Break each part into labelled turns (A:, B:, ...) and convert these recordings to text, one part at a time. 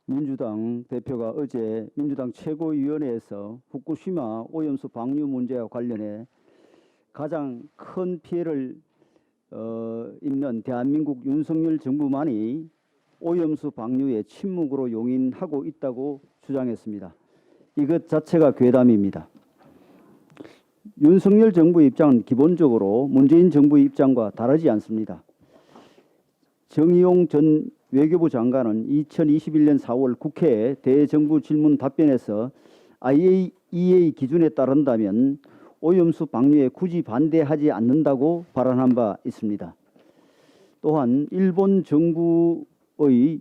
A: 민주당 대표가 어제 민주당 최고위원회에서 후쿠시마 오염수 방류 문제와 관련해 가장 큰 피해를 입는 대한민국 윤석열 정부만이 오염수 방류의 침묵으로 용인하고 있다고 주장했습니다. 이것 자체가 괴담입니다. 윤석열 정부의 입장은 기본적으로 문재인 정부의 입장과 다르지 않습니다. 정의용 전 외교부 장관은 2021년 4월 국회 대정부 질문 답변에서 IAEA 기준에 따른다면 오염수 방류에 굳이 반대하지 않는다고 발언한 바 있습니다. 또한 일본 정부의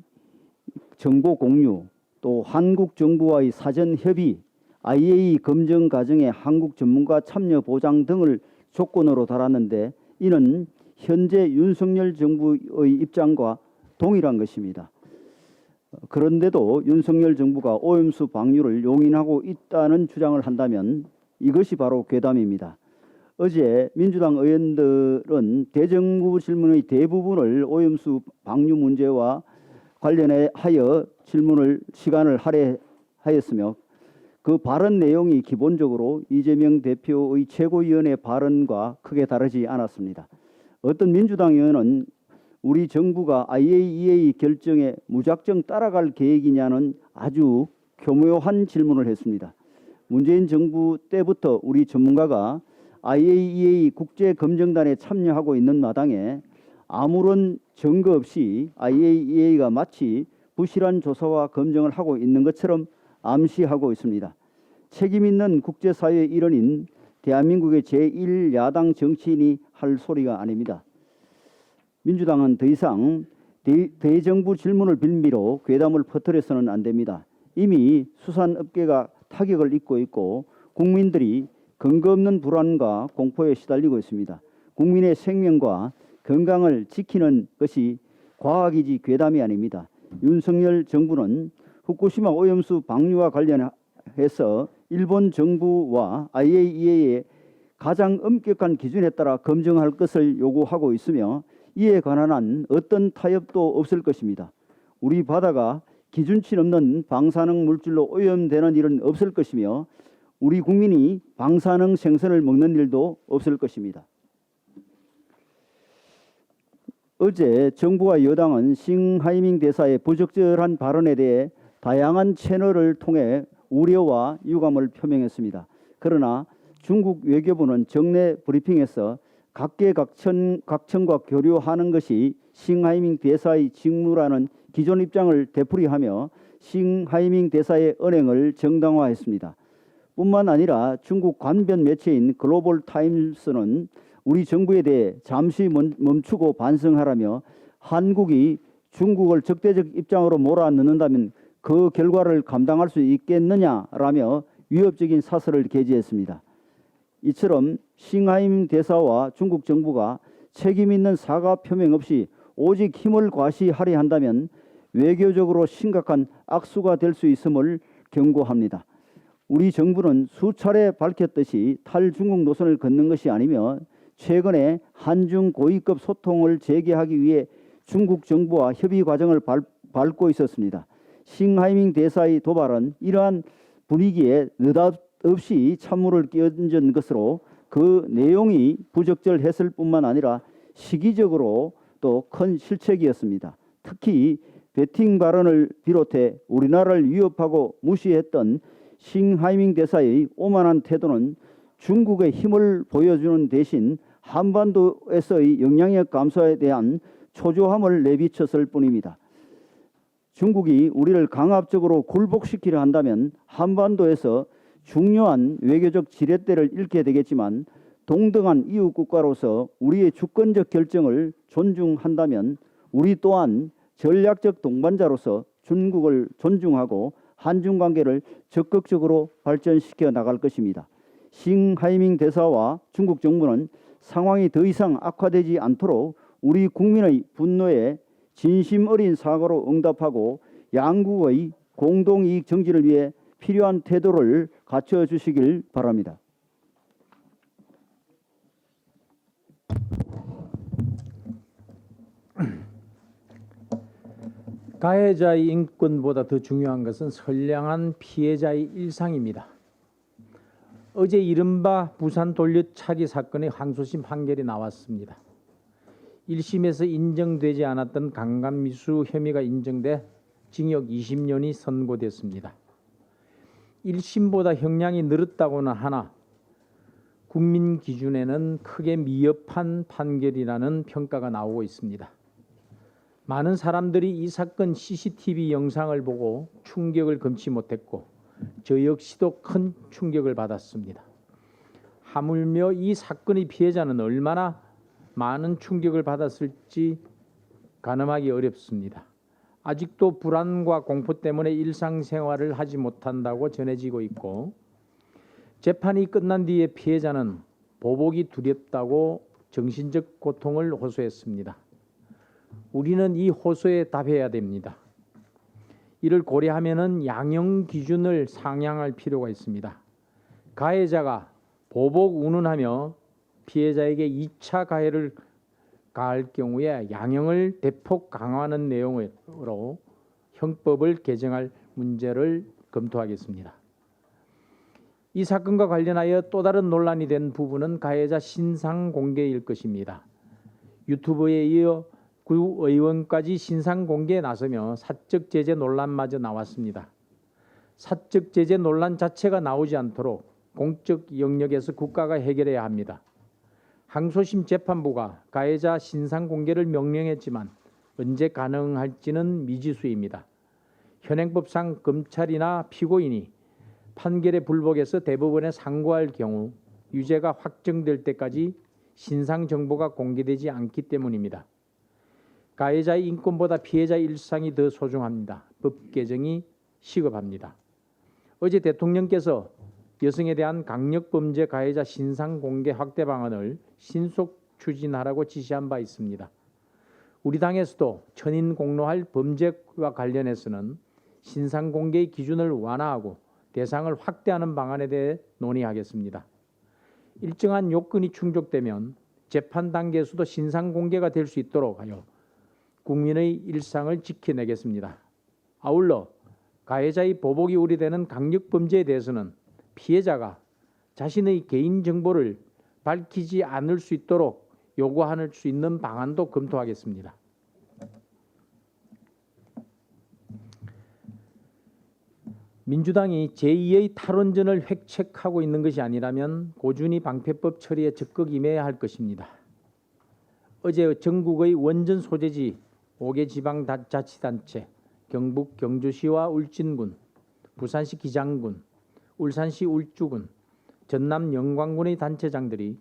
A: 정보 공유, 또 한국 정부와의 사전 협의, IAEA 검증 과정에 한국 전문가 참여 보장 등을 조건으로 달았는데 이는 현재 윤석열 정부의 입장과 동일한 것입니다. 그런데도 윤석열 정부가 오염수 방류를 용인하고 있다는 주장을 한다면 이것이 바로 괴담입니다. 어제 민주당 의원들은 대정부 질문의 대부분을 오염수 방류 문제와 관련하여 시간을 할애하였으며 그 발언 내용이 기본적으로 이재명 대표의 최고위원회 발언과 크게 다르지 않았습니다. 어떤 민주당 의원은 우리 정부가 IAEA 결정에 무작정 따라갈 계획이냐는 아주 교묘한 질문을 했습니다. 문재인 정부 때부터 우리 전문가가 IAEA 국제검증단에 참여하고 있는 마당에 아무런 증거 없이 IAEA가 마치 부실한 조사와 검증을 하고 있는 것처럼 암시하고 있습니다. 책임 있는 국제사회의 일원인 대한민국의 제1야당 정치인이 할 소리가 아닙니다. 민주당은 더 이상 대정부 질문을 빌미로 괴담을 퍼뜨려서는 안 됩니다. 이미 수산업계가 타격을 입고 있고 국민들이 근거 없는 불안과 공포에 시달리고 있습니다. 국민의 생명과 건강을 지키는 것이 과학이지 괴담이 아닙니다. 윤석열 정부는 후쿠시마 오염수 방류와 관련해서 일본 정부와 IAEA의 가장 엄격한 기준에 따라 검증할 것을 요구하고 있으며 이에 관한 어떤 타협도 없을 것입니다. 우리 바다가 기준치 넘는 방사능 물질로 오염되는 일은 없을 것이며 우리 국민이 방사능 생선을 먹는 일도 없을 것입니다. 어제 정부와 여당은 싱하이밍 대사의 부적절한 발언에 대해 다양한 채널을 통해 우려와 유감을 표명했습니다. 그러나 중국 외교부는 정례 브리핑에서 각계각층과 교류하는 것이 싱하이밍 대사의 직무라는 기존 입장을 되풀이하며 싱하이밍 대사의 언행을 정당화했습니다. 뿐만 아니라 중국 관변 매체인 글로벌 타임스는 우리 정부에 대해 잠시 멈추고 반성하라며 한국이 중국을 적대적 입장으로 몰아넣는다면 그 결과를 감당할 수 있겠느냐라며 위협적인 사설을 게재했습니다. 이처럼 싱하이밍 대사와 중국 정부가 책임 있는 사과 표명 없이 오직 힘을 과시하려 한다면 외교적으로 심각한 악수가 될 수 있음을 경고합니다. 우리 정부는 수차례 밝혔듯이 탈중국 노선을 걷는 것이 아니며 최근에 한중 고위급 소통을 재개하기 위해 중국 정부와 협의 과정을 밟고 있었습니다. 싱하이밍 대사의 도발은 이러한 분위기에 느닷없이 찬물을 끼얹은 것으로 그 내용이 부적절했을 뿐만 아니라 시기적으로 또 큰 실책이었습니다. 특히 베팅 발언을 비롯해 우리나라를 위협하고 무시했던 싱하이밍 대사의 오만한 태도는 중국의 힘을 보여주는 대신 한반도에서의 영향력 감소에 대한 초조함을 내비쳤을 뿐입니다. 중국이 우리를 강압적으로 굴복시키려 한다면 한반도에서 중요한 외교적 지렛대를 잃게 되겠지만 동등한 이웃 국가로서 우리의 주권적 결정을 존중한다면 우리 또한 전략적 동반자로서 중국을 존중하고 한중 관계를 적극적으로 발전시켜 나갈 것입니다. 싱하이밍 대사와 중국 정부는 상황이 더 이상 악화되지 않도록 우리 국민의 분노에 진심 어린 사과로 응답하고 양국의 공동이익 정진을 위해 필요한 태도를 갖춰주시길 바랍니다.
B: 가해자의 인권보다 더 중요한 것은 선량한 피해자의 일상입니다. 어제 이른바 부산 돌려차기 사건의 항소심 판결이 나왔습니다. 1심에서 인정되지 않았던 강간미수 혐의가 인정돼 징역 20년이 선고됐습니다. 1심보다 형량이 늘었다고는 하나 국민 기준에는 크게 미흡한 판결이라는 평가가 나오고 있습니다. 많은 사람들이 이 사건 CCTV 영상을 보고 충격을 금치 못했고 저 역시도 큰 충격을 받았습니다. 하물며 이 사건의 피해자는 얼마나 많은 충격을 받았을지 가늠하기 어렵습니다. 아직도 불안과 공포 때문에 일상생활을 하지 못한다고 전해지고 있고 재판이 끝난 뒤에 피해자는 보복이 두렵다고 정신적 고통을 호소했습니다. 우리는 이 호소에 답해야 됩니다. 이를 고려하면은 양형 기준을 상향할 필요가 있습니다. 가해자가 보복 운운하며 피해자에게 2차 가해를 가할 경우에 양형을 대폭 강화하는 내용으로 형법을 개정할 문제를 검토하겠습니다. 이 사건과 관련하여 또 다른 논란이 된 부분은 가해자 신상 공개일 것입니다. 유튜브에 이어 구의원까지 신상 공개에 나서며 사적 제재 논란마저 나왔습니다. 사적 제재 논란 자체가 나오지 않도록 공적 영역에서 국가가 해결해야 합니다. 항소심 재판부가 가해자 신상 공개를 명령했지만 언제 가능할지는 미지수입니다. 현행법상 검찰이나 피고인이 판결에 불복해서 대법원에 상고할 경우 유죄가 확정될 때까지 신상 정보가 공개되지 않기 때문입니다. 가해자의 인권보다 피해자의 일상이 더 소중합니다. 법 개정이 시급합니다. 어제 대통령께서 여성에 대한 강력범죄 가해자 신상 공개 확대 방안을 신속 추진하라고 지시한 바 있습니다. 우리 당에서도 천인 공로할 범죄와 관련해서는 신상 공개의 기준을 완화하고 대상을 확대하는 방안에 대해 논의하겠습니다. 일정한 요건이 충족되면 재판 단계에서도 신상 공개가 될 수 있도록 하여 국민의 일상을 지켜내겠습니다. 아울러 가해자의 보복이 우려되는 강력범죄에 대해서는 피해자가 자신의 개인정보를 밝히지 않을 수 있도록 요구할 수 있는 방안도 검토하겠습니다. 민주당이 제2의 탈원전을 획책하고 있는 것이 아니라면 고준위 방패법 처리에 적극 임해야 할 것입니다. 어제 전국의 원전 소재지 5개 지방자치단체, 경북 경주시와 울진군, 부산시 기장군, 울산시 울주군, 전남 영광군의 단체장들이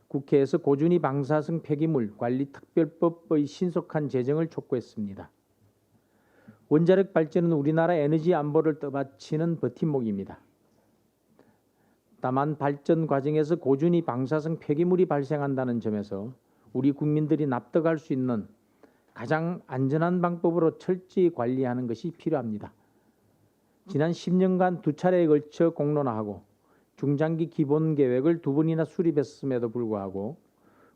B: 국회에서 고준위 방사성 폐기물 관리 특별법의 신속한 제정을 촉구했습니다. 원자력 발전은 우리나라 에너지 안보를 떠받치는 버팀목입니다. 다만 발전 과정에서 고준위 방사성 폐기물이 발생한다는 점에서 우리 국민들이 납득할 수 있는 가장 안전한 방법으로 철저히 관리하는 것이 필요합니다. 지난 10년간 2차례에 걸쳐 공론화하고 중장기 기본 계획을 2번이나 수립했음에도 불구하고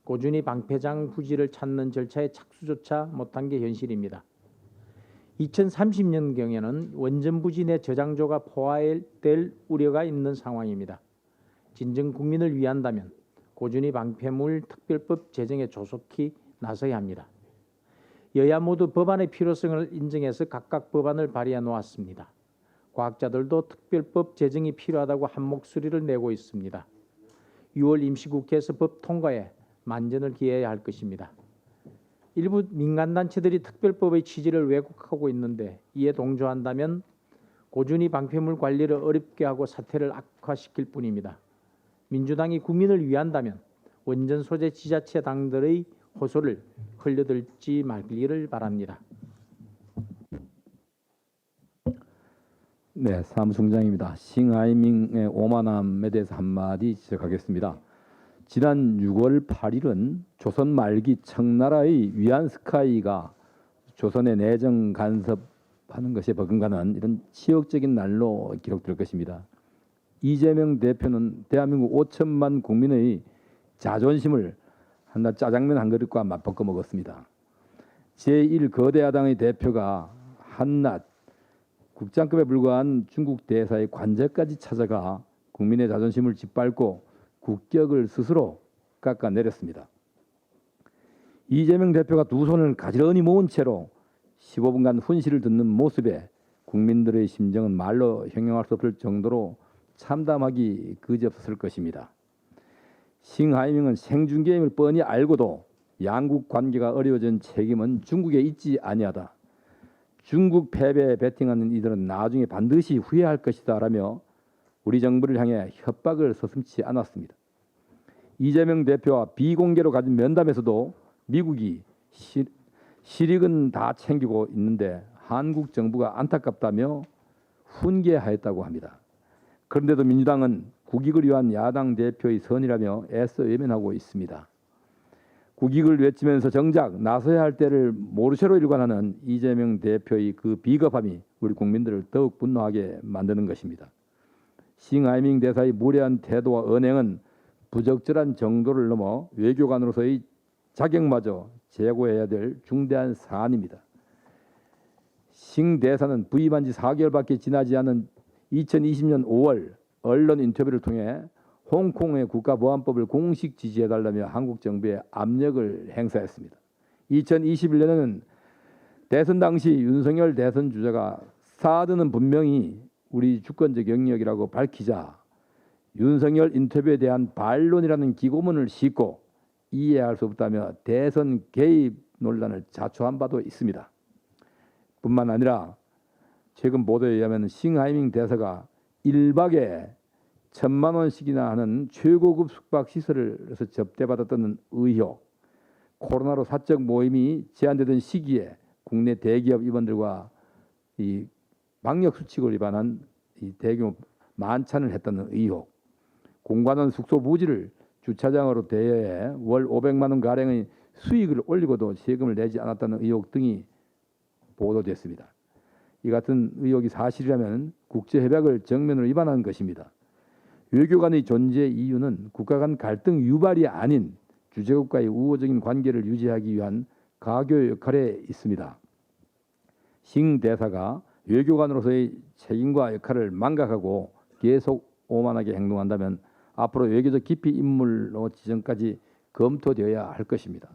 B: 고준위 방패장 부지를 찾는 절차에 착수조차 못한 게 현실입니다. 2030년경에는 원전 부지 내 저장소가 포화될 우려가 있는 상황입니다. 진정 국민을 위한다면 고준위 방패물 특별법 제정에 조속히 나서야 합니다. 여야 모두 법안의 필요성을 인정해서 각각 법안을 발의해 놓았습니다. 과학자들도 특별법 제정이 필요하다고 한 목소리를 내고 있습니다. 6월 임시국회에서 법 통과에 만전을 기해야 할 것입니다. 일부 민간단체들이 특별법의 취지를 왜곡하고 있는데 이에 동조한다면 고준위 방패물 관리를 어렵게 하고 사태를 악화시킬 뿐입니다. 민주당이 국민을 위한다면 원전 소재 지자체당들의 호소를 흘려들지 말기를 바랍니다.
C: 네, 사무총장입니다. 싱하이밍의 오만함에 대해서 한마디 지적하겠습니다. 지난 6월 8일은 조선 말기 청나라의 위안스카이가 조선의 내정 간섭하는 것에 버금가는 이런 치욕적인 날로 기록될 것입니다. 이재명 대표는 대한민국 5천만 국민의 자존심을 한낱 짜장면 한 그릇과 맞바꿔 먹었습니다. 제1 거대 야당의 대표가 한낱 국장급에 불과한 중국 대사의 관저까지 찾아가 국민의 자존심을 짓밟고 국격을 스스로 깎아내렸습니다. 이재명 대표가 두 손을 가지런히 모은 채로 15분간 훈시를 듣는 모습에 국민들의 심정은 말로 형용할 수 없을 정도로 참담하기 그지없었을 것입니다. 싱하이밍은 생중계임을 뻔히 알고도 양국 관계가 어려워진 책임은 중국에 있지 아니하다. 중국 패배에 베팅하는 이들은 나중에 반드시 후회할 것이다 라며 우리 정부를 향해 협박을 서슴지 않았습니다. 이재명 대표와 비공개로 가진 면담에서도 미국이 실익은 다 챙기고 있는데 한국 정부가 안타깝다며 훈계하였다고 합니다. 그런데도 민주당은 국익을 위한 야당 대표의 선이라며 애써 외면하고 있습니다. 국익을 외치면서 정작 나서야 할 때를 모르쇠로 일관하는 이재명 대표의 그 비겁함이 우리 국민들을 더욱 분노하게 만드는 것입니다. 싱하이밍 대사의 무례한 태도와 언행은 부적절한 정도를 넘어 외교관으로서의 자격마저 제고해야 될 중대한 사안입니다. 싱 대사는 부임한 지 4개월밖에 지나지 않은 2020년 5월 언론 인터뷰를 통해 홍콩의 국가보안법을 공식 지지해달라며 한국 정부에 압력을 행사했습니다. 2021년에는 대선 당시 윤석열 대선 주자가 사드는 분명히 우리 주권적 영역이라고 밝히자 윤석열 인터뷰에 대한 반론이라는 기고문을 싣고 이해할 수 없다며 대선 개입 논란을 자초한 바도 있습니다. 뿐만 아니라 최근 보도에 의하면 싱하이밍 대사가 1박에 1,000만 원씩이나 하는 최고급 숙박시설에서 접대받았다는 의혹, 코로나로 사적 모임이 제한되던 시기에 국내 대기업 임원들과 이 방역수칙을 위반한 이 대규모 만찬을 했다는 의혹, 공관원 숙소 부지를 주차장으로 대여해 월 500만 원 가량의 수익을 올리고도 세금을 내지 않았다는 의혹 등이 보도됐습니다. 이 같은 의혹이 사실이라면 국제협약을 정면으로 위반한 것입니다. 외교관의 존재 이유는 국가 간 갈등 유발이 아닌 주재국과의 우호적인 관계를 유지하기 위한 가교 역할에 있습니다. 싱 대사가 외교관으로서의 책임과 역할을 망각하고 계속 오만하게 행동한다면 앞으로 외교적 기피 인물로 지정까지 검토되어야 할 것입니다.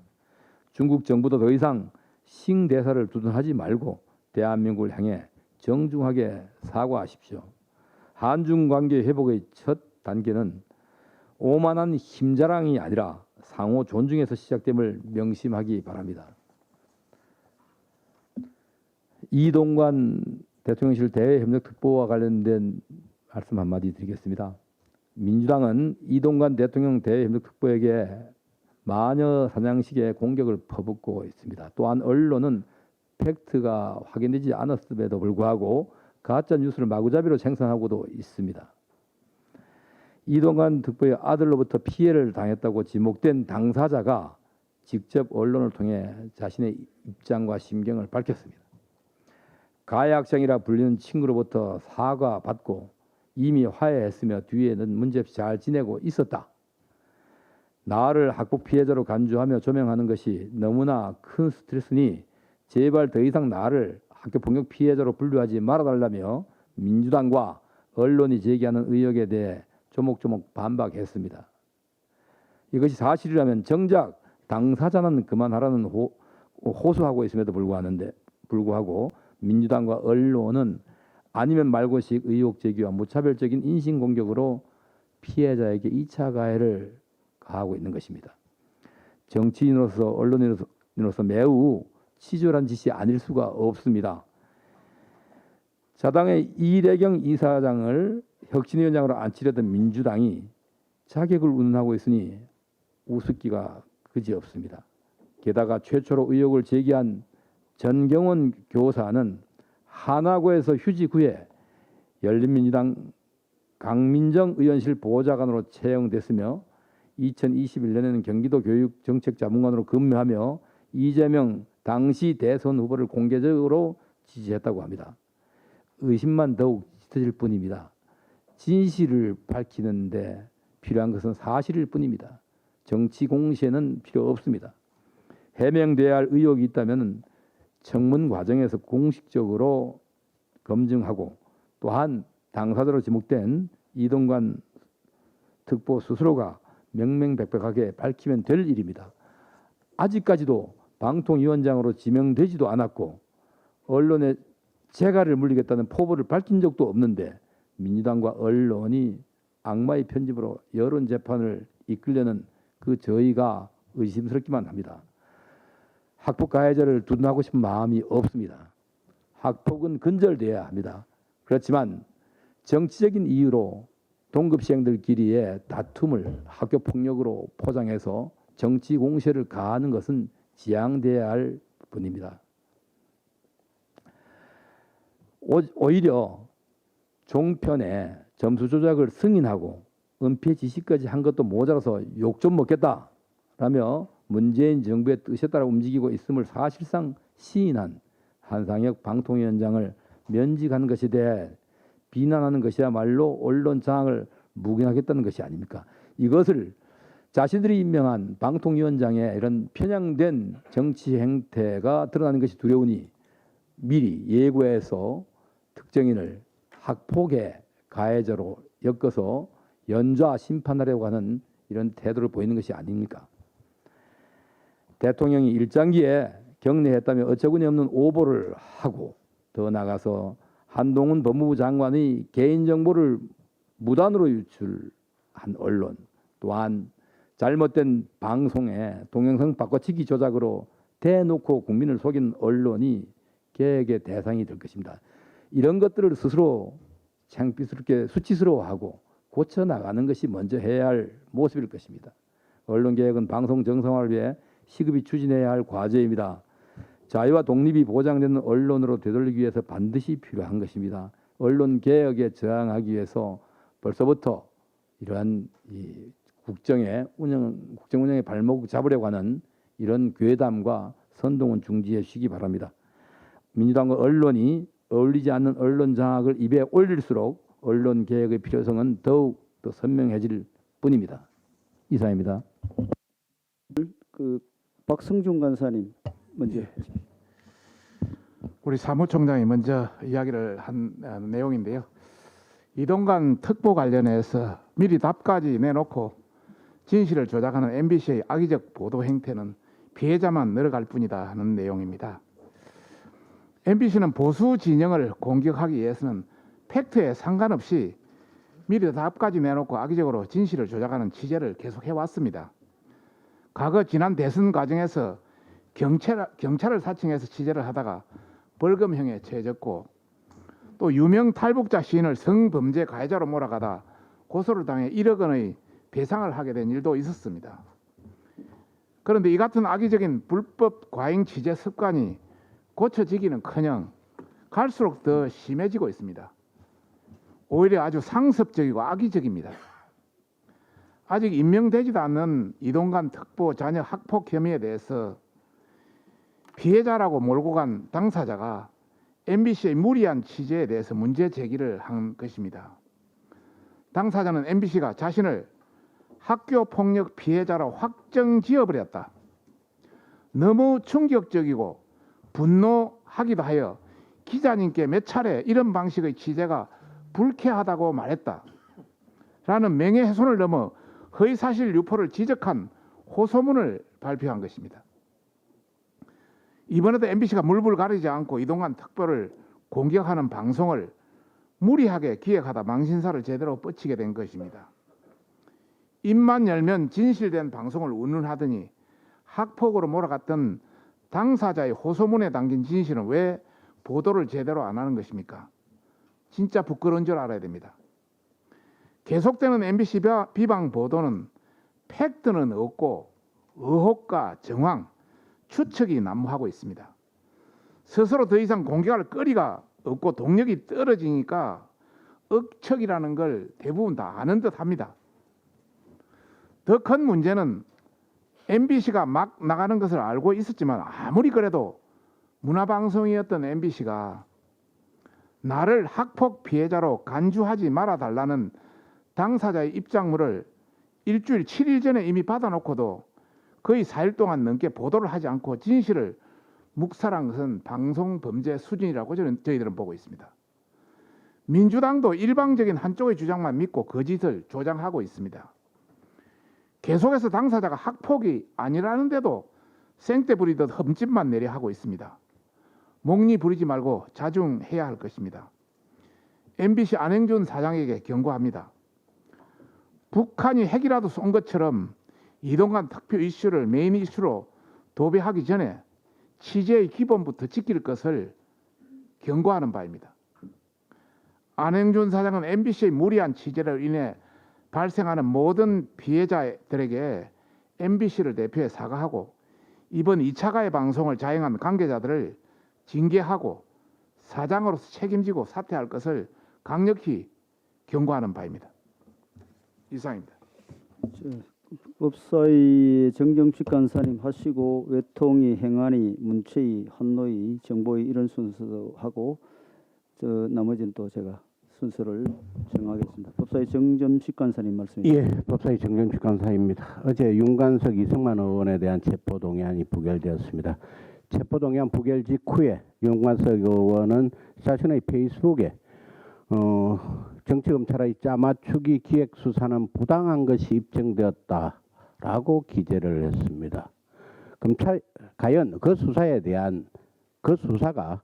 C: 중국 정부도 더 이상 싱 대사를 두둔하지 말고 대한민국을 향해 정중하게 사과하십시오. 한중 관계 회복의 첫 단계는 오만한 힘자랑이 아니라 상호 존중에서 시작됨을 명심하기 바랍니다. 이동관 대통령실 대외협력특보와 관련된 말씀 한마디 드리겠습니다. 민주당은 이동관 대통령 대외협력특보에게 마녀 사냥식의 공격을 퍼붓고 있습니다. 또한 언론은 팩트가 확인되지 않았음에도 불구하고 가짜 뉴스를 마구잡이로 생산하고도 있습니다. 이동관 특보의 아들로부터 피해를 당했다고 지목된 당사자가 직접 언론을 통해 자신의 입장과 심경을 밝혔습니다. 가해학생이라 불리는 친구로부터 사과받고 이미 화해했으며 뒤에는 문제없이 잘 지내고 있었다. 나를 학폭 피해자로 간주하며 조명하는 것이 너무나 큰 스트레스니 제발 더 이상 나를 학교 폭력 피해자로 분류하지 말아달라며 민주당과 언론이 제기하는 의혹에 대해 조목조목 반박했습니다. 이것이 사실이라면 정작 당사자는 그만하라는 호소하고 있음에도 불구하고 민주당과 언론은 아니면 말고식 의혹 제기와 무차별적인 인신공격으로 피해자에게 2차 가해를 가하고 있는 것입니다. 정치인으로서 언론인으로서 매우 치졸한 짓이 아닐 수가 없습니다. 자당의 이래경 이사장을 혁신위원장으로 앉히려던 민주당이 자격을 운운하고 있으니 우습기가 그지없습니다. 게다가 최초로 의혹을 제기한 전경원 교사는 하나고에서 휴직 후에 열린민주당 강민정 의원실 보좌관으로 채용됐으며 2021년에는 경기도 교육정책자문관으로 근무하며 이재명 당시 대선 후보를 공개적으로 지지했다고 합니다. 의심만 더욱 짙어질 뿐입니다. 진실을 밝히는데 필요한 것은 사실일 뿐입니다. 정치 공세는 필요 없습니다. 해명돼야 할 의혹이 있다면 청문 과정에서 공식적으로 검증하고 또한 당사자로 지목된 이동관 특보 스스로가 명명백백하게 밝히면 될 일입니다. 아직까지도 방통위원장으로 지명되지도 않았고 언론에 재갈을 물리겠다는 포부를 밝힌 적도 없는데 민주당과 언론이 악마의 편집으로 여론 재판을 이끌려는 그 저희가 의심스럽기만 합니다. 학폭 가해자를 두둔하고 싶은 마음이 없습니다. 학폭은 근절돼야 합니다. 그렇지만 정치적인 이유로 동급생들끼리의 다툼을 학교 폭력으로 포장해서 정치 공세를 가하는 것은 지양돼야 할 뿐입니다. 오히려 종편에 점수 조작을 승인하고 은폐 지시까지 한 것도 모자라서 욕 좀 먹겠다라며 문재인 정부의 뜻에 따라 움직이고 있음을 사실상 시인한 한상혁 방통위원장을 면직하는 것에 대해 비난하는 것이야말로 언론 장악을 묵인하겠다는 것이 아닙니까? 이것을 자신들이 임명한 방통위원장의 이런 편향된 정치 행태가 드러나는 것이 두려우니 미리 예고해서 특정인을 학폭의 가해자로 엮어서 연좌 심판하려고 하는 이런 태도를 보이는 것이 아닙니까? 대통령이 일장기에 경례했다며 어처구니 없는 오보를 하고 더 나아가서 한동훈 법무부 장관의 개인정보를 무단으로 유출한 언론 또한 잘못된 방송에 동영상 바꿔치기 조작으로 대놓고 국민을 속인 언론이 개혁의 대상이 될 것입니다. 이런 것들을 스스로 창피스럽게 수치스러워하고 고쳐나가는 것이 먼저 해야 할 모습일 것입니다. 언론개혁은 방송 정상화를 위해 시급히 추진해야 할 과제입니다. 자유와 독립이 보장되는 언론으로 되돌리기 위해서 반드시 필요한 것입니다. 언론개혁에 저항하기 위해서 벌써부터 이러한 국정 운영의 발목 잡으려고 하는 이런 괴담과 선동은 중지해 주시기 바랍니다. 민주당과 언론이 어울리지 않는 언론 장악을 입에 올릴수록 언론 개혁의 필요성은 더욱 더 선명해질 뿐입니다. 이상입니다.
A: 박성준 간사님 먼저.
D: 우리 사무총장이 먼저 이야기를 한 내용인데요. 이동관 특보 관련해서 미리 답까지 내놓고 진실을 조작하는 MBC의 악의적 보도 행태는 피해자만 늘어갈 뿐이다 하는 내용입니다. MBC는 보수 진영을 공격하기 위해서는 팩트에 상관없이 미리 답까지 내놓고 악의적으로 진실을 조작하는 취재를 계속해 왔습니다. 과거 지난 대선 과정에서 경찰을 사칭해서 취재를 하다가 벌금형에 처해졌고 또 유명 탈북자 시인을 성범죄 가해자로 몰아가다 고소를 당해 1억 원의 배상을 하게 된 일도 있었습니다. 그런데 이 같은 악의적인 불법 과잉 취재 습관이 고쳐지기는커녕 갈수록 더 심해지고 있습니다. 오히려 아주 상습적이고 악의적입니다. 아직 임명되지도 않는 이동관 특보 자녀 학폭 혐의에 대해서 피해자라고 몰고 간 당사자가 MBC의 무리한 취재에 대해서 문제 제기를 한 것입니다. 당사자는 MBC가 자신을 학교 폭력 피해자로 확정 지어버렸다. 너무 충격적이고 분노하기도 하여 기자님께 몇 차례 이런 방식의 취재가 불쾌하다고 말했다. 라는 명예훼손을 넘어 허위사실 유포를 지적한 호소문을 발표한 것입니다. 이번에도 MBC가 물불 가리지 않고 이동관 특보를 공격하는 방송을 무리하게 기획하다 망신사를 제대로 뻗치게 된 것입니다. 입만 열면 진실된 방송을 운운하더니 학폭으로 몰아갔던 당사자의 호소문에 담긴 진실은 왜 보도를 제대로 안 하는 것입니까? 진짜 부끄러운 줄 알아야 됩니다. 계속되는 MBC 비방 보도는 팩트는 없고 의혹과 정황, 추측이 난무하고 있습니다. 스스로 더 이상 공격할 거리가 없고 동력이 떨어지니까 억척이라는 걸 대부분 다 아는 듯 합니다. 더 큰 문제는 MBC가 막 나가는 것을 알고 있었지만 아무리 그래도 문화방송이었던 MBC가 나를 학폭 피해자로 간주하지 말아달라는 당사자의 입장물을 일주일 7일 전에 이미 받아놓고도 거의 4일 동안 넘게 보도를 하지 않고 진실을 묵살한 것은 방송 범죄 수준이라고 저희들은 보고 있습니다. 민주당도 일방적인 한쪽의 주장만 믿고 거짓을 조장하고 있습니다. 계속해서 당사자가 학폭이 아니라는데도 생떼 부리듯 흠집만 내려 하고 있습니다. 목리 부리지 말고 자중해야 할 것입니다. MBC 안행준 사장에게 경고합니다. 북한이 핵이라도 쏜 것처럼 이동관 특표 이슈를 메인 이슈로 도배하기 전에 취재의 기본부터 지킬 것을 경고하는 바입니다. 안행준 사장은 MBC의 무리한 취재로 인해 발생하는 모든 피해자들에게 MBC를 대표해 사과하고 이번 2차 가해 방송을 자행한 관계자들을 징계하고 사장으로서 책임지고 사퇴할 것을 강력히 경고하는 바입니다. 이상입니다.
A: 법사위 정정식 간사님 하시고 외통위, 행안위, 문체위, 환노위, 정보위 이런 순서도 하고 나머지는 또 제가 순서를 정하겠습니다. 법사위 정정식 간사님 말씀입니다.
E: 예, 법사위 정정식 간사입니다. 어제 윤관석 이승만 의원에 대한 체포동의안이 부결되었습니다. 체포동의안 부결 직후에 윤관석 의원은 자신의 페이스북에 정치검찰의 짜맞추기 기획수사는 부당한 것이 입증되었다라고 기재를 했습니다. 검찰 과연 그 수사에 대한 그 수사가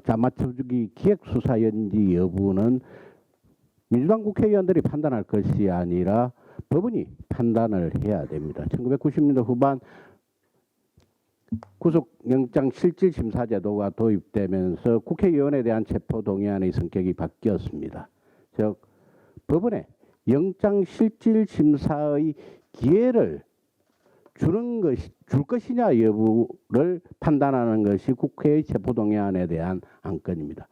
E: 짜맞추기 기획수사였는지 여부는 민주당 국회의원들이 판단할 것이 아니라 법원이 판단을 해야 됩니다. 1990년대 후반 구속영장 실질심사 제도가 도입되면서 국회의원에 대한 체포동의안의 성격이 바뀌었습니다. 즉 법원에 영장 실질심사의 기회를 줄 것이냐 여부를 판단하는 것이 국회의 체포동의안에 대한 안건입니다.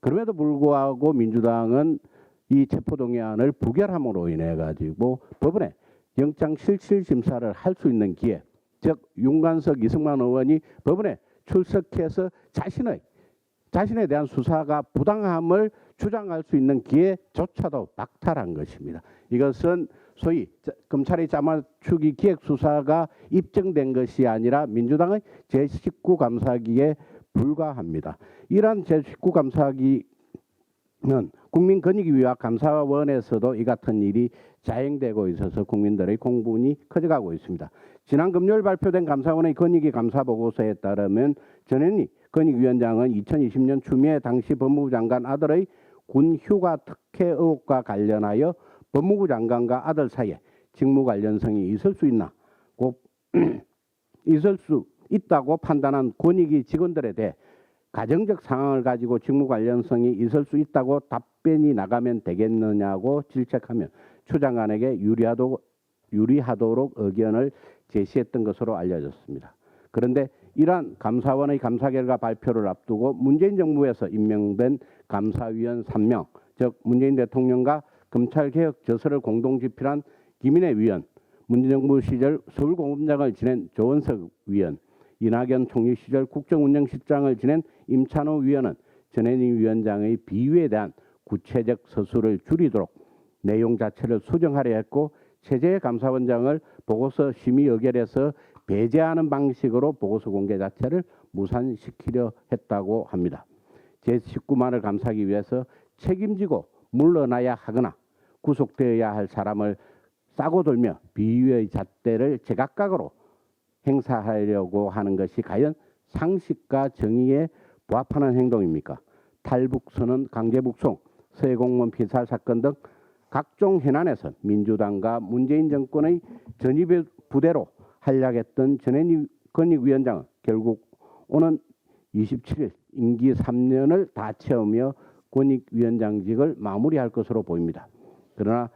E: 그럼에도 불구하고 민주당은 이 체포동의안을 부결함으로 인해 가지고 법원에 영장 실질심사를 할 수 있는 기회, 즉 윤관석 이승만 의원이 법원에 출석해서 자신에 대한 수사가 부당함을 주장할 수 있는 기회조차도 박탈한 것입니다. 이것은 소위 검찰의 짜맞추기 기획수사가 입증된 것이 아니라 민주당의 제19 감사기에 불과합니다. 이러한 제19 감사기는 국민권익위와 감사원에서도 이 같은 일이 자행되고 있어서 국민들의 공분이 커져가고 있습니다. 지난 금요일 발표된 감사원의 권익위 감사보고서에 따르면 전현희 권익위원장은 2020년 추미애 당시 법무부 장관 아들의 군 휴가 특혜 의혹과 관련하여 법무부 장관과 아들 사이에 직무 관련성이 있을 수 있다고 판단한 권익위 직원들에 대해 가정적 상황을 가지고 직무 관련성이 있을 수 있다고 답변이 나가면 되겠느냐고 질책하며 추 장관에게 유리하도록 의견을 제시했던 것으로 알려졌습니다. 그런데 이러한 감사원의 감사 결과 발표를 앞두고 문재인 정부에서 임명된 감사위원 3명, 즉 문재인 대통령과 검찰개혁 저서를 공동 집필한 김인혜 위원, 문재인 정부 시절 서울고검장을 지낸 조원석 위원, 이낙연 총리 시절 국정운영실장을 지낸 임찬호 위원은 전현희 위원장의 비위에 대한 구체적 서술을 줄이도록 내용 자체를 수정하려 했고 최재해 감사원장을 보고서 심의 의결에서 배제하는 방식으로 보고서 공개 자체를 무산시키려 했다고 합니다. 제19만을 감사하기 위해서 책임지고 물러나야 하거나 구속되어야 할 사람을 싸고 돌며 비위의 잣대를 제각각으로 행사하려고 하는 것이 과연 상식과 정의에 부합하는 행동입니까? 탈북선언, 강제북송, 서해공무원 피살 사건 등 각종 현안에서 민주당과 문재인 정권의 전입의 부대로 활약했던 전현희 권익위원장은 결국 오는 27일 임기 3년을 다 채우며 권익위원장직을 마무리할 것으로 보입니다. 그러나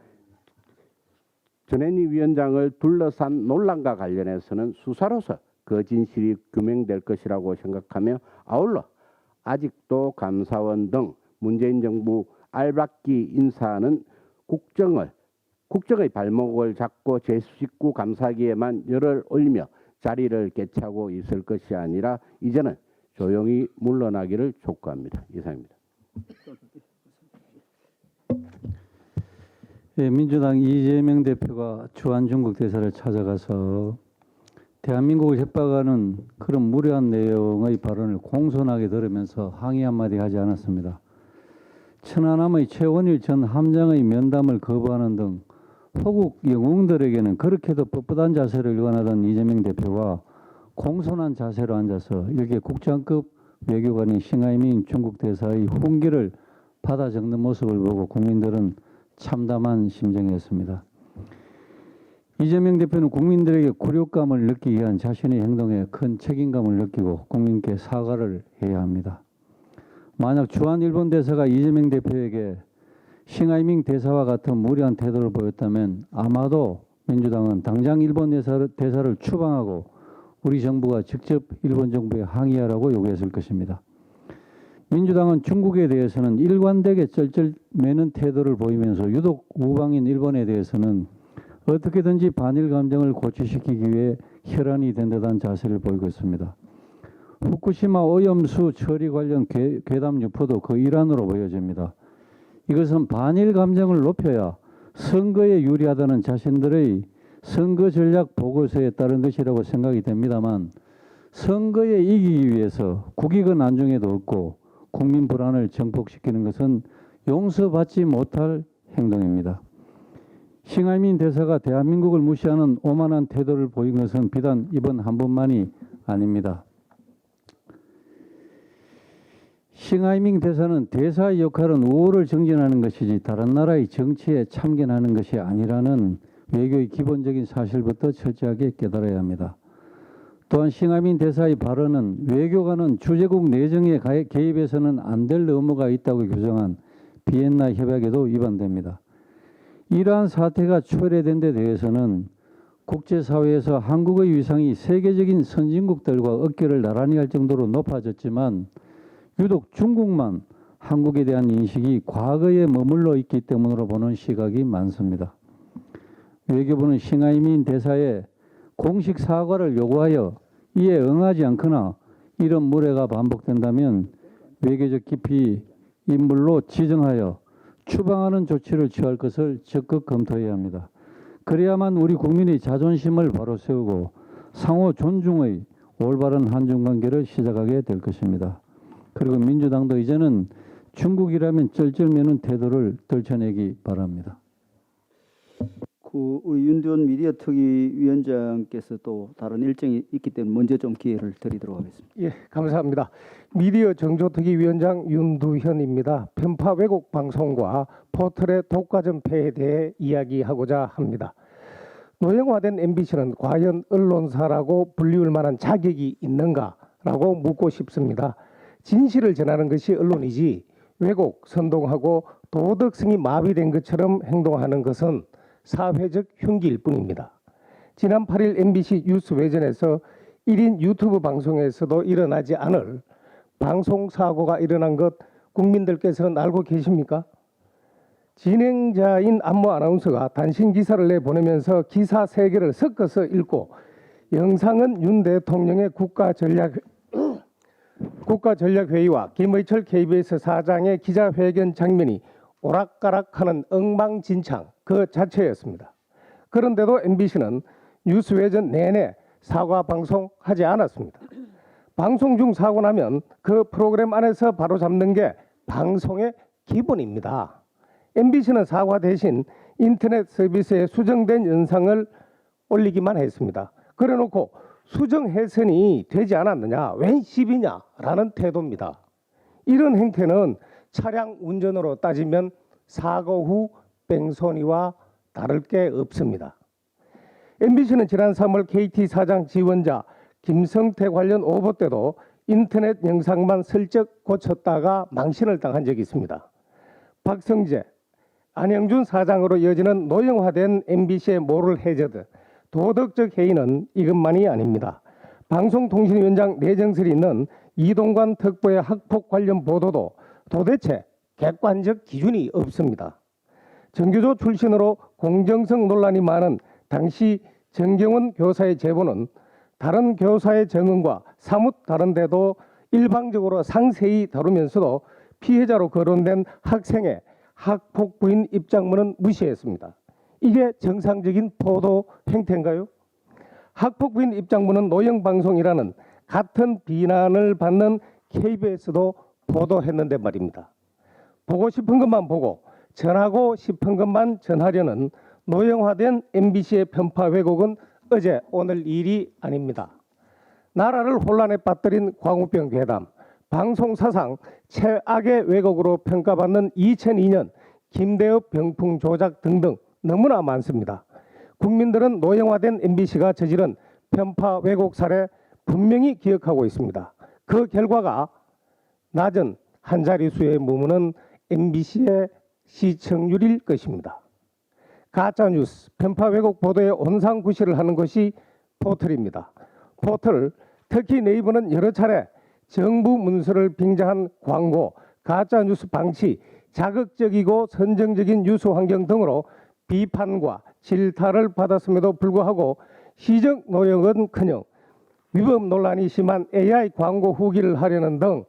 E: 전현희 위원장을 둘러싼 논란과 관련해서는 수사로서 그 진실이 규명될 것이라고 생각하며 아울러 아직도 감사원 등 문재인 정부 알박기 인사는 국정의 발목을 잡고 제19 감사기에만 열을 올리며 자리를 개최하고 있을 것이 아니라 이제는 조용히 물러나기를 촉구합니다. 이상입니다.
F: 예, 민주당 이재명 대표가 주한중국 대사를 찾아가서 대한민국을 협박하는 그런 무례한 내용의 발언을 공손하게 들으면서 항의 한마디 하지 않았습니다. 천안함의 최원일 전 함장의 면담을 거부하는 등 호국 영웅들에게는 그렇게도 뻣뻣한 자세를 일관하던 이재명 대표가 공손한 자세로 앉아서 이렇게 국장급 외교관인 싱하이밍 중국 대사의 훈계를 받아 적는 모습을 보고 국민들은 참담한 심정이었습니다. 이재명 대표는 국민들에게 굴욕감을 느끼게 한 자신의 행동에 큰 책임감을 느끼고 국민께 사과를 해야 합니다. 만약 주한 일본 대사가 이재명 대표에게 싱하이밍 대사와 같은 무례한 태도를 보였다면 아마도 민주당은 당장 일본 대사를 추방하고 우리 정부가 직접 일본 정부에 항의하라고 요구했을 것입니다. 민주당은 중국에 대해서는 일관되게 쩔쩔매는 태도를 보이면서 유독 우방인 일본에 대해서는 어떻게든지 반일 감정을 고취시키기 위해 혈안이 된 듯한 자세를 보이고 있습니다. 후쿠시마 오염수 처리 관련 괴담 유포도 그 일환으로 보여집니다. 이것은 반일 감정을 높여야 선거에 유리하다는 자신들의 선거 전략 보고서에 따른 것이라고 생각이 됩니다만 선거에 이기기 위해서 국익은 안중에도 없고 국민 불안을 증폭시키는 것은 용서받지 못할 행동입니다. 싱하이밍 대사가 대한민국을 무시하는 오만한 태도를 보인 것은 비단 이번 한 번만이 아닙니다. 싱하이밍 대사는 대사의 역할은 우호를 정진하는 것이지 다른 나라의 정치에 참견하는 것이 아니라는 외교의 기본적인 사실부터 철저하게 깨달아야 합니다. 또한 싱하이밍 대사의 발언은 외교관은 주재국 내정에 개입해서는 안 될 의무가 있다고 규정한 비엔나 협약에도 위반됩니다. 이러한 사태가 초래된 데 대해서는 국제사회에서 한국의 위상이 세계적인 선진국들과 어깨를 나란히 할 정도로 높아졌지만 유독 중국만 한국에 대한 인식이 과거에 머물러 있기 때문으로 보는 시각이 많습니다. 외교부는 싱하이밍 대사의 공식 사과를 요구하여 이에 응하지 않거나 이런 무례가 반복된다면 외교적 기피 인물로 지정하여 추방하는 조치를 취할 것을 적극 검토해야 합니다. 그래야만 우리 국민의 자존심을 바로 세우고 상호 존중의 올바른 한중 관계를 시작하게 될 것입니다. 그리고 민주당도 이제는 중국이라면 쩔쩔매는 태도를 떨쳐내기 바랍니다.
A: 우리 윤두현 미디어 특위 위원장께서 또 다른 일정이 있기 때문에 먼저 좀 기회를 드리도록 하겠습니다.
G: 예, 감사합니다. 미디어 정조특위 위원장 윤두현입니다. 편파 왜곡 방송과 포털의 독과점 폐해에 대해 이야기하고자 합니다. 노형화된 MBC는 과연 언론사라고 불리울 만한 자격이 있는가라고 묻고 싶습니다. 진실을 전하는 것이 언론이지 왜곡, 선동하고 도덕성이 마비된 것처럼 행동하는 것은 사회적 흉기일 뿐입니다. 지난 8일 MBC 뉴스 외전에서 1인 유튜브 방송에서도 일어나지 않을 방송사고가 일어난 것 국민들께서는 알고 계십니까? 진행자인 안모 아나운서가 단신 기사를 내보내면서 기사 3개를 섞어서 읽고 영상은 윤 대통령의 국가전략회의와 김의철 KBS 사장의 기자회견 장면이 오락가락하는 엉망진창 그 자체였습니다. 그런데도 MBC는 뉴스 외전 내내 사과 방송하지 않았습니다. 방송 중 사고 나면 그 프로그램 안에서 바로 잡는 게 방송의 기본입니다. MBC는 사과 대신 인터넷 서비스에 수정된 영상을 올리기만 했습니다. 그래놓고 수정 해선이 되지 않았느냐, 웬 시비냐라는 태도입니다. 이런 행태는 차량 운전으로 따지면 사고 후 뺑소니와 다를 게 없습니다. MBC는 지난 3월 KT 사장 지원자 김성태 관련 오보 때도 인터넷 영상만 슬쩍 고쳤다가 망신을 당한 적이 있습니다. 박성재, 안영준 사장으로 이어지는 노형화된 MBC의 모를 해저드 도덕적 해이는 이것만이 아닙니다. 방송통신위원장 내정설이 있는 이동관 특보의 학폭 관련 보도도 도대체 객관적 기준이 없습니다. 정교조 출신으로 공정성 논란이 많은 당시 정경원 교사의 제보는 다른 교사의 증언과 사뭇 다른데도 일방적으로 상세히 다루면서도 피해자로 거론된 학생의 학폭 부인 입장문은 무시했습니다. 이게 정상적인 보도 행태인가요? 학폭 부인 입장문은 노영방송이라는 같은 비난을 받는 KBS도 보도했는데 말입니다. 보고 싶은 것만 보고 전하고 싶은 것만 전하려는 노형화된 MBC의 편파 왜곡은 어제 오늘 일이 아닙니다. 나라를 혼란에 빠뜨린 광우병 괴담, 방송 사상 최악의 왜곡으로 평가받는 2002년 김대엽 병풍 조작 등등 너무나 많습니다. 국민들은 노형화된 MBC가 저지른 편파 왜곡 사례 분명히 기억하고 있습니다. 그 결과가 낮은 한 자릿수에 머무는 MBC의 시청률일 것입니다. 가짜뉴스, 편파 왜곡 보도에 온상구시를 하는 것이 포털입니다. 포털, 특히 네이버는 여러 차례 정부 문서를 빙자한 광고, 가짜뉴스 방치, 자극적이고 선정적인 뉴스 환경 등으로 비판과 질타를 받았음에도 불구하고 시정 노력은커녕 위법 논란이 심한 AI 광고 후기를 하려는 등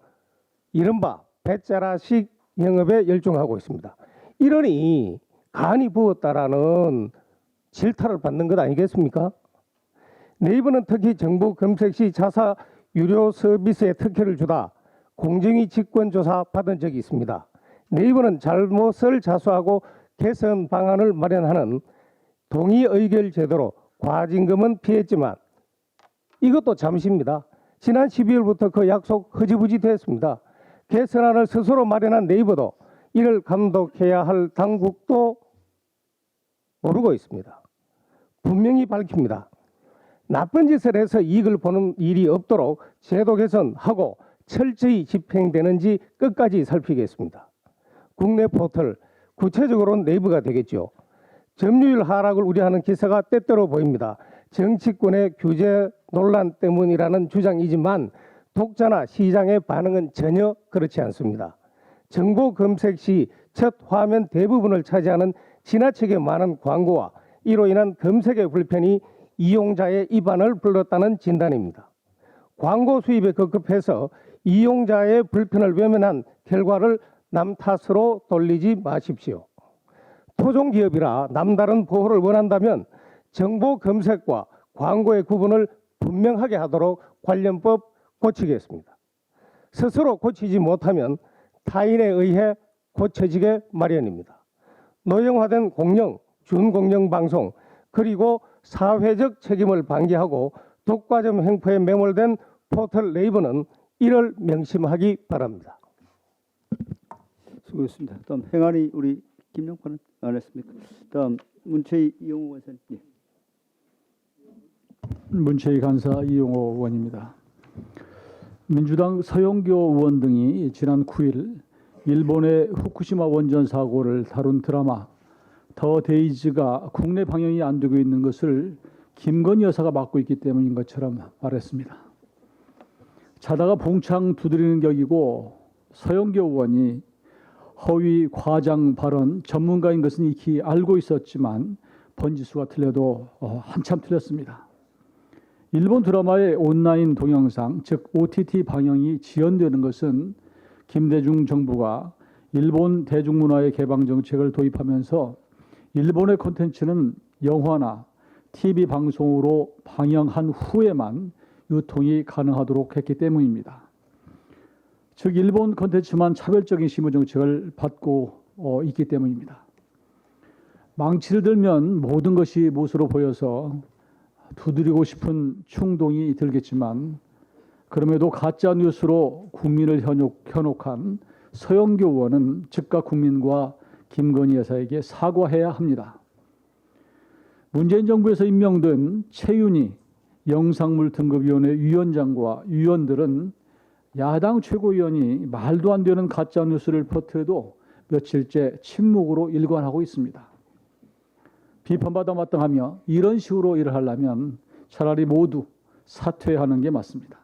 G: 이른바 배짜라식 영업에 열중하고 있습니다. 이러니 간이 부었다라는 질타를 받는 것 아니겠습니까? 네이버는 특히 정보 검색 시 자사 유료 서비스에 특혜를 주다 공정위 직권조사 받은 적이 있습니다. 네이버는 잘못을 자수하고 개선 방안을 마련하는 동의 의결 제도로 과징금은 피했지만 이것도 잠시입니다. 지난 12월부터 그 약속 흐지부지 됐습니다. 개선안을 스스로 마련한 네이버도 이를 감독해야 할 당국도 모르고 있습니다. 분명히 밝힙니다. 나쁜 짓을 해서 이익을 보는 일이 없도록 제도 개선하고 철저히 집행되는지 끝까지 살피겠습니다. 국내 포털, 구체적으로는 네이버가 되겠죠. 점유율 하락을 우려하는 기사가 때때로 보입니다. 정치권의 규제 논란 때문이라는 주장이지만 독자나 시장의 반응은 전혀 그렇지 않습니다. 정보 검색 시 첫 화면 대부분을 차지하는 지나치게 많은 광고와 이로 인한 검색의 불편이 이용자의 이반을 불렀다는 진단입니다. 광고 수입에 급급해서 이용자의 불편을 외면한 결과를 남 탓으로 돌리지 마십시오. 토종기업이라 남다른 보호를 원한다면 정보 검색과 광고의 구분을 분명하게 하도록 관련법 고치겠습니다. 스스로 고치지 못하면 타인에 의해 고쳐지게 마련입니다. 노형화된 공영, 준공영 방송 그리고 사회적 책임을 방기하고 독과점 행포에 매몰된 포털 네이버는 이를 명심하기 바랍니다.
A: 수고했습니다. 다음 행안위 우리 김영권은 안 했습니까? 다음 문체위 이용호 원사님. 예.
H: 문체위 간사 이용호 의원입니다. 민주당 서영교 의원 등이 지난 9일 일본의 후쿠시마 원전 사고를 다룬 드라마 더 데이즈가 국내 방영이 안 되고 있는 것을 김건희 여사가 맡고 있기 때문인 것처럼 말했습니다. 자다가 봉창 두드리는 격이고 서영교 의원이 허위 과장 발언 전문가인 것은 익히 알고 있었지만 번지수가 틀려도 한참 틀렸습니다. 일본 드라마의 온라인 동영상, 즉 OTT 방영이 지연되는 것은 김대중 정부가 일본 대중문화의 개방 정책을 도입하면서 일본의 콘텐츠는 영화나 TV 방송으로 방영한 후에만 유통이 가능하도록 했기 때문입니다. 즉 일본 콘텐츠만 차별적인 심의 정책을 받고 있기 때문입니다. 망치를 들면 모든 것이 못으로 보여서 두드리고 싶은 충동이 들겠지만 그럼에도 가짜 뉴스로 국민을 현혹한 서영교 의원은 즉각 국민과 김건희 여사에게 사과해야 합니다. 문재인 정부에서 임명된 최윤희 영상물 등급위원회 위원장과 위원들은 야당 최고위원이 말도 안 되는 가짜 뉴스를 퍼뜨려도 며칠째 침묵으로 일관하고 있습니다. 비판받아 마땅하며 이런 식으로 일을 하려면 차라리 모두 사퇴하는 게 맞습니다.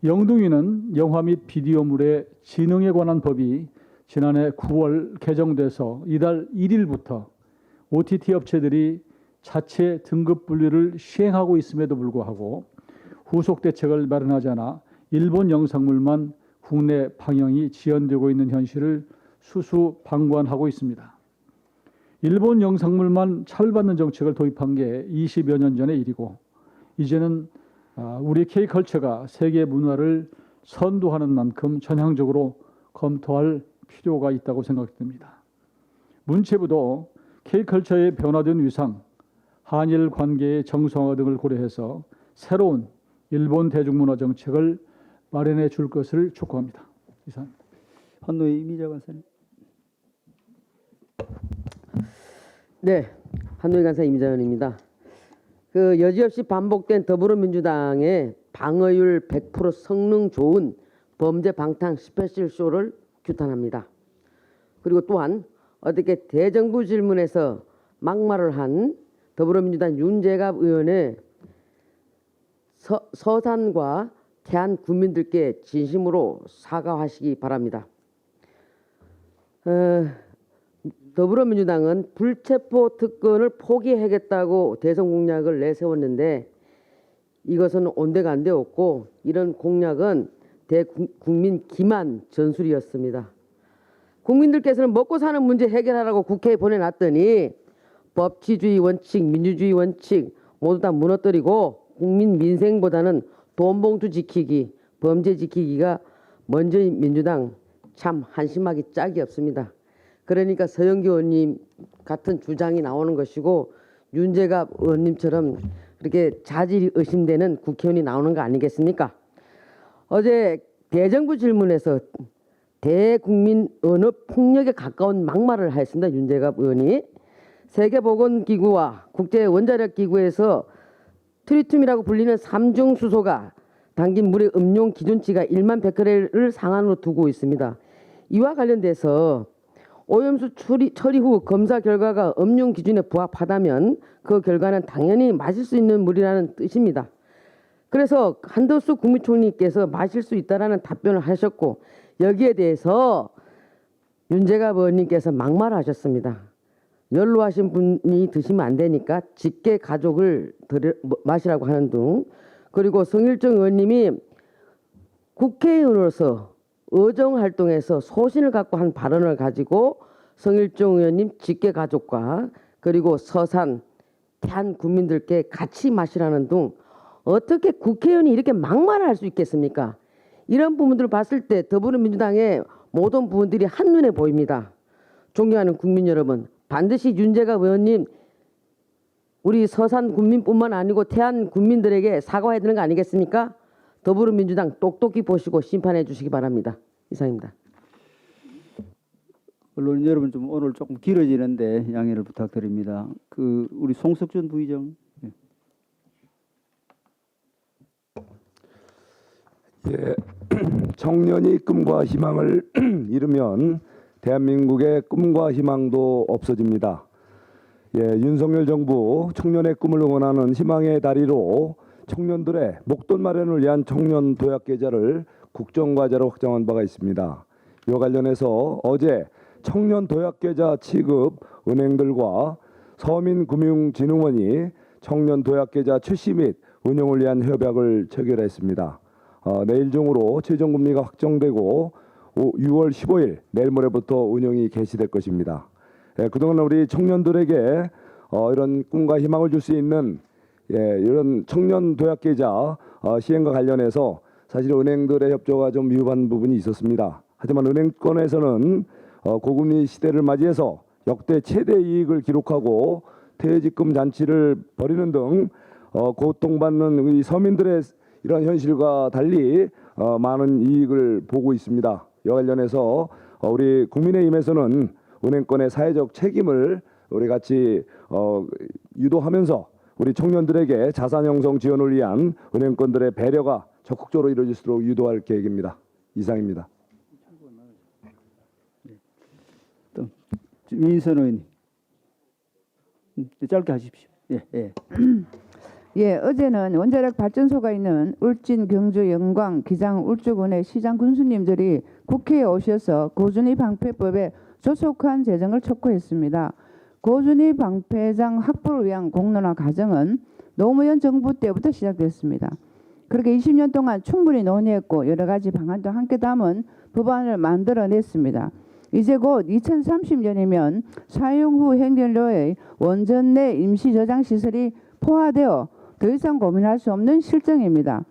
H: 영둥이는 영화 및 비디오물의 지능에 관한 법이 지난해 9월 개정돼서 이달 1일부터 OTT 업체들이 자체 등급 분류를 시행하고 있음에도 불구하고 후속 대책을 마련하지 않아 일본 영상물만 국내 방영이 지연되고 있는 현실을 수수방관하고 있습니다. 일본 영상물만 차별받는 정책을 도입한 게 20여 년 전의 일이고 이제는 우리 K컬처가 세계 문화를 선도하는 만큼 전향적으로 검토할 필요가 있다고 생각됩니다. 문체부도 K컬처의 변화된 위상, 한일 관계의 정상화 등을 고려해서 새로운 일본 대중문화 정책을 마련해 줄 것을 촉구합니다. 이상입니다.
A: 한노희 이미자 간사님.
I: 네, 한노희 간사 이미자연입니다. 여지없이 반복된 더불어민주당의 방어율 100% 성능 좋은 범죄 방탄 스페셜 쇼를 규탄합니다. 그리고 또한 어떻게 대정부 질문에서 막말을 한 더불어민주당 윤재갑 의원의 서산과 태안 국민들께 진심으로 사과하시기 바랍니다. 더불어민주당은 불체포 특권을 포기하겠다고 대선 공약을 내세웠는데 이것은 온데간데 없고 이런 공약은 대국민 기만 전술이었습니다. 국민들께서는 먹고 사는 문제 해결하라고 국회에 보내놨더니 법치주의 원칙, 민주주의 원칙 모두 다 무너뜨리고 국민 민생보다는 돈봉투 지키기, 범죄 지키기가 먼저인 민주당 참 한심하기 짝이 없습니다. 그러니까 서영교 의원님 같은 주장이 나오는 것이고 윤재갑 의원님처럼 그렇게 자질이 의심되는 국회의원이 나오는 거 아니겠습니까? 어제 대정부 질문에서 대국민 언어 폭력에 가까운 막말을 하였습니다. 윤재갑 의원이 세계보건기구와 국제원자력기구에서 트리튬이라고 불리는 3중 수소가 담긴 물의 음용 기준치가 1만 베크렐을 상한으로 두고 있습니다. 이와 관련돼서 오염수 처리 후 검사 결과가 음용 기준에 부합하다면 그 결과는 당연히 마실 수 있는 물이라는 뜻입니다. 그래서 한덕수 국무총리께서 마실 수 있다라는 답변을 하셨고 여기에 대해서 윤재갑 의원님께서 막말하셨습니다. 연로하신 분이 드시면 안 되니까 직계 가족을 마시라고 하는 등 그리고 성일정 의원님이 국회의원으로서 의정활동에서 소신을 갖고 한 발언을 가지고 성일정 의원님 직계 가족과 그리고 서산, 태안 국민들께 같이 마시라는 등 어떻게 국회의원이 이렇게 막말을 할 수 있겠습니까? 이런 부분들을 봤을 때 더불어민주당의 모든 부분들이 한눈에 보입니다. 존경하는 국민 여러분, 반드시 윤재갑 의원님 우리 서산 국민뿐만 아니고 태안 국민들에게 사과해야 되는 거 아니겠습니까? 더불어민주당 똑똑히 보시고 심판해 주시기 바랍니다. 이상입니다.
A: 언론 여러분 좀 오늘 조금 길어지는데 양해를 부탁드립니다. 우리 송석준 부의장.
J: 예, 청년이 꿈과 희망을 잃으면 대한민국의 꿈과 희망도 없어집니다. 예, 윤석열 정부 청년의 꿈을 응원하는 희망의 다리로 청년들의 목돈 마련을 위한 청년 도약 계좌를 국정과제로 확정한 바가 있습니다. 이와 관련해서 어제 청년 도약 계좌 취급 은행들과 서민금융진흥원이 청년 도약 계좌 출시 및 운영을 위한 협약을 체결했습니다. 내일 중으로 최종 금리가 확정되고 6월 15일 내일 모레부터 운영이 개시될 것입니다. 그동안 우리 청년들에게 이런 꿈과 희망을 줄 수 있는 이런 청년 도약 계좌 시행과 관련해서 사실 은행들의 협조가 좀 미흡한 부분이 있었습니다. 하지만 은행권에서는 고금리 시대를 맞이해서 역대 최대 이익을 기록하고 퇴직금 잔치를 벌이는 등 고통받는 우리 서민들의 이런 현실과 달리 많은 이익을 보고 있습니다. 이와 관련해서 우리 국민의힘에서는 은행권의 사회적 책임을 우리 같이 유도하면서 우리 청년들에게 자산 형성 지원을 위한 은행권들의 배려가 적극적으로 이루어질 수 있도록 유도할 계획입니다. 이상입니다.
A: 민선 의원님. 짧게 하십시오. 예.
K: 예, 어제는 원자력 발전소가 있는 울진, 경주, 영광, 기장, 울주군의 시장 군수님들이 국회에 오셔서 고준희 방패법에 조속한 제정을 촉구했습니다. 고준희 방패장 확보를 위한 공론화 과정은 노무현 정부 때부터 시작됐습니다. 그렇게 20년 동안 충분히 논의했고 여러 가지 방안도 함께 담은 법안을 만들어냈습니다. 이제 곧 2030년이면 사용 후 행정료의 원전 내 임시 저장 시설이 포화되어 더 이상 고민할 수 없는 실정입니다.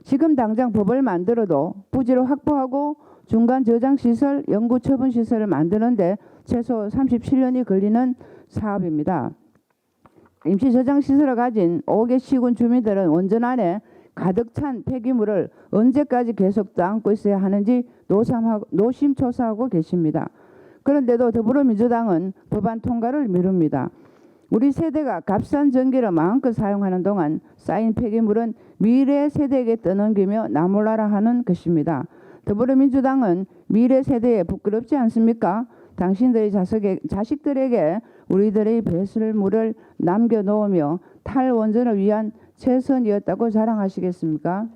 K: 지금 당장 법을 만들어도 부지를 확보하고 중간 저장 시설, 영구 처분 시설을 만드는데 최소 37년이 걸리는 사업입니다. 임시 저장 시설을 가진 5개 시군 주민들은 원전 안에 가득 찬 폐기물을 언제까지 계속 안고 있어야 하는지 노심초사하고 계십니다. 그런데도 더불어민주당은 법안 통과를 미룹니다. 우리 세대가 값싼 전기를 마음껏 사용하는 동안 쌓인 폐기물은 미래 세대에게 떠넘기며 나몰라라 하는 것입니다. 더불어민주당은 미래 세대에 부끄럽지 않습니까? 당신들의 자식들에게 우리들의 배설물을 남겨놓으며 탈원전을 위한 최선이었다고 자랑하시겠습니까?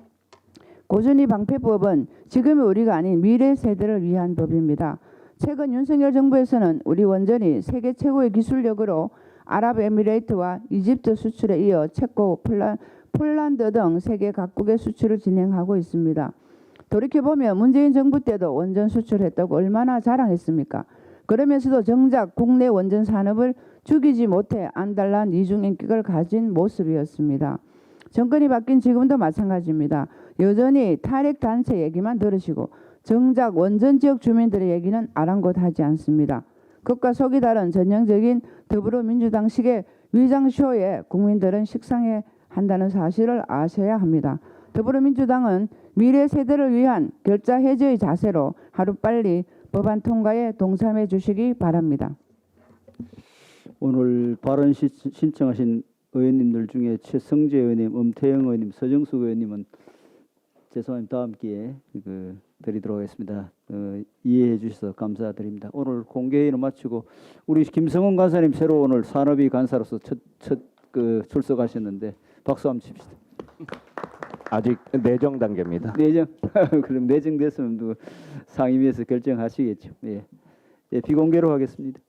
K: 고준희 방패법은 지금의 우리가 아닌 미래 세대를 위한 법입니다. 최근 윤석열 정부에서는 우리 원전이 세계 최고의 기술력으로 아랍에미레이트와 이집트 수출에 이어 체코, 폴란드 등 세계 각국의 수출을 진행하고 있습니다. 돌이켜보면 문재인 정부 때도 원전 수출했다고 얼마나 자랑했습니까? 그러면서도 정작 국내 원전 산업을 죽이지 못해 안달난 이중인격을 가진 모습이었습니다. 정권이 바뀐 지금도 마찬가지입니다. 여전히 탈핵 단체 얘기만 들으시고 정작 원전 지역 주민들의 얘기는 아랑곳하지 않습니다. 겉과 속이 다른 전형적인 더불어민주당식의 위장쇼에 국민들은 식상해 한다는 사실을 아셔야 합니다. 더불어민주당은 미래 세대를 위한 결자 해제의 자세로 하루빨리 법안 통과에 동참해 주시기 바랍니다.
A: 오늘 발언 신청하신 의원님들 중에 최성재 의원님, 엄태영 의원님, 서정숙 의원님은 죄송합니다. 다음 기회에 드리도록 하겠습니다. 이해해 주셔서 감사드립니다. 오늘 공개회의는 마치고 우리 김성훈 간사님 새로 오늘 산업위 간사로서 첫 출석하셨는데 박수 한번 칩시다.
E: 아직 내정 단계입니다.
A: 내정 그럼 내정됐으면 상임위에서 결정하시겠죠. 예, 비공개로 하겠습니다.